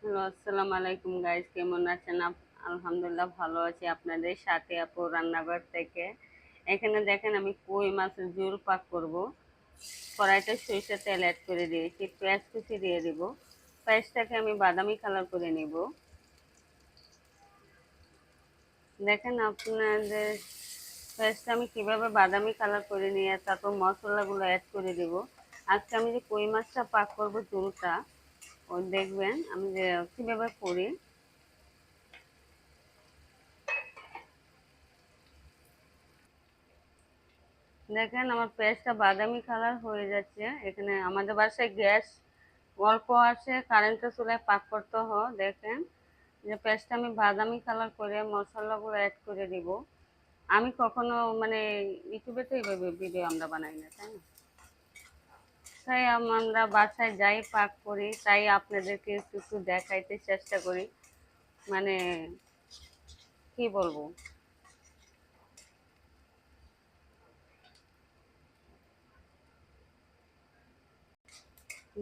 Hello, আসসালামু আলাইকুম guys, কেমন আছেন? আলহামদুলিল্লাহ ভালো আছি। আপনাদের সাথে আপু রান্নাঘর থেকে। এখানে দেখেন আমি কই মাছের ঝোল পাক করব। কড়াইতে সরিষার তেল অ্যাড করে দিয়েছি, পেঁয়াজ কুচি দিয়ে দিব। পেঁয়াজটাকে আমি বাদামি কালার করে নিব। দেখেন আপনাদের পেঁয়াজটা আমি কিভাবে বাদামি কালার করে নিয়ে তারপর মশলাগুলো অ্যাড করে দিব। আজকে আমি যে কই মাছটা পাক করব ঝোলটা, ও দেখবেন আমি যে কিভাবে করি। দেখেন আমার পেঁয়াজটা বাদামি কালার হয়ে যাচ্ছে। এখানে আমাদের বাসায় গ্যাস অল্প আছে, কারেন্টের চুলায় পাক করতে হয়। দেখেন যে পেঁয়াজটা আমি বাদামি কালার করে মশলাগুলো অ্যাড করে দিব। আমি কখনো মানে ইউটিউবে তো এইভাবে ভিডিও আমরা বানাই না, তাই না? তাই আমরা বাসায় যাই পাক করি, তাই আপনাদেরকে একটু একটু দেখাইতে চেষ্টা করি। মানে কি বলবো,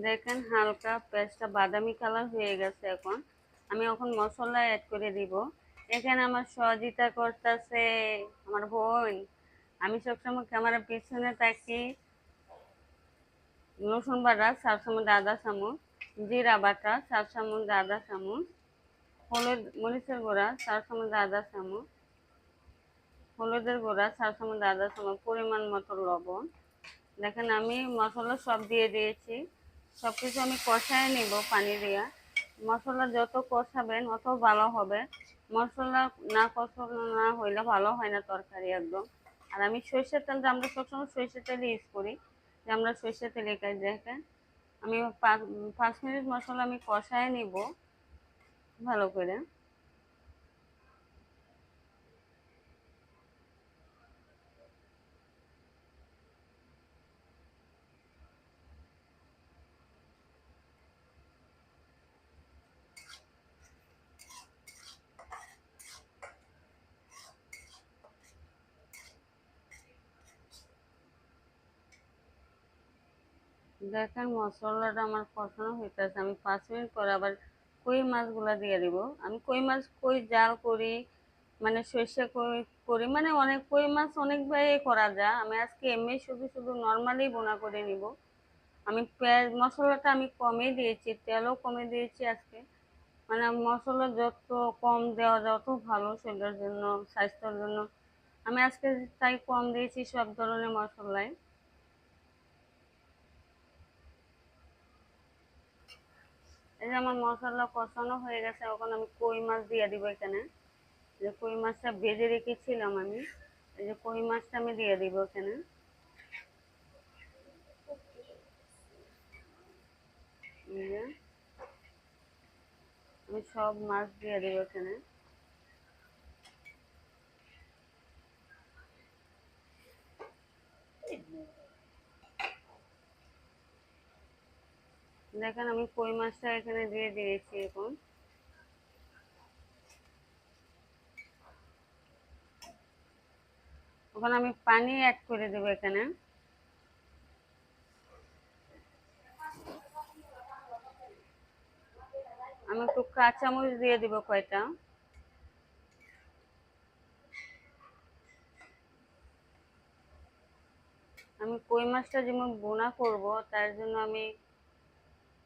দেখেন হালকা পেঁয়াজটা বাদামি কালার হয়ে গেছে। এখন মশলা অ্যাড করে দিব। এখানে আমার সহযোগিতা করতেছে আমার বোন। আমি সবসময় ক্যামেরার পিছনে থাকি। রসুন বাটা 4 চামচ, আদা চামচ, জিরা বাটা 4 চামচ, আদা চামচ, হলুদ মরিচের গুঁড়া 4 চামচ, আদা চামচ, হলুদের গুঁড়া 4 চামচ, আদা চামচ, পরিমাণ মতো লবণ। দেখেন আমি মশলা সব দিয়ে দিয়েছি। সব কিছু আমি কষায় নিব পানি দিয়া। মশলা যত কষাবেন অত ভালো হবে। মশলা না কষানো না হইলে ভালো হয় না তরকারি একদম। আর আমি সরষের তেলটা, আমরা সবসময় সরষের তেল ইউজ করি, যে আমরা সরষের তেলে কাজ। দেখেন আমি 5 মিনিট মশলা আমি কষায় নিব ভালো করে। দেখেন মশলাটা আমার কষানো হইতেছে। আমি 5 মিনিট পরে আবার কই মাছগুলা দিয়ে দিব। আমি কই মাছ কই জাল করি, মানে সর্ষে কই করি, মানে অনেক কই মাছ অনেকভাবে করা যায়। আমি আজকে এমনি শুধু শুধু নর্মালি বোনা করে নিব। আমি পেঁয়াজ মশলাটা আমি কমই দিয়েছি, তেলও কমে দিয়েছি আজকে। মানে মশলা যত কম দেওয়া যায় তত ভালো শরীরের জন্য, স্বাস্থ্যের জন্য। আমি আজকে তাই কম দিয়েছি সব ধরনের মশলাই। এই যে আমার মশলা কষানো হয়ে গেছে, এখন আমি কই মাছ দিয়ে দিব এখানে। যে কই মাছটা ভেজে রেখেছিলাম আমি, এই যে কই মাছটা আমি দিয়ে দিব এখানে। এই যে আমি সব মাছ দিয়ে দিব এখানে। দেখেন আমি কই মাছটা এখানে দিয়ে দিয়েছি। এখন আমি পানি অ্যাড করে দেবো এখানে। আমি একটু কাঁচামরিচ দিয়ে দিব কয়টা। আমি কই মাছটা যেমন বোনা করব, তার জন্য আমি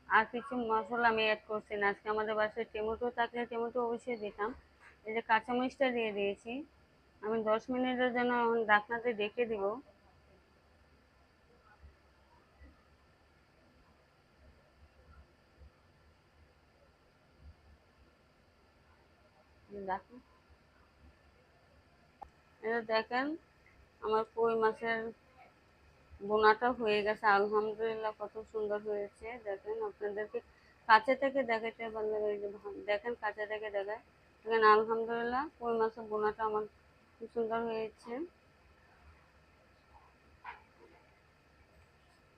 আর কিছু মশলা আমি অ্যাড করছি না। আজকে আমাদের বাসায় টমেটো থাকলে টমেটো অবশ্যই দিতাম। এই যে কাঁচামরিচটা দিয়ে দিয়েছি। আমি 10 মিনিটের জন্য এখন ঢাকনাতে ঢেকে দিব। দেখেন, এটা দেখেন আমার কই মাছের বোনাটা হয়ে গেছে। আলহামদুলিল্লাহ কত সুন্দর হয়েছে। দেখেন আপনাদেরকে কাছে থেকে দেখাতে পারলে, এই যে দেখেন কাছে থেকে দেখায়। দেখেন আলহামদুলিল্লাহ কই মাছের বোনাটা আমার খুব সুন্দর হয়েছে।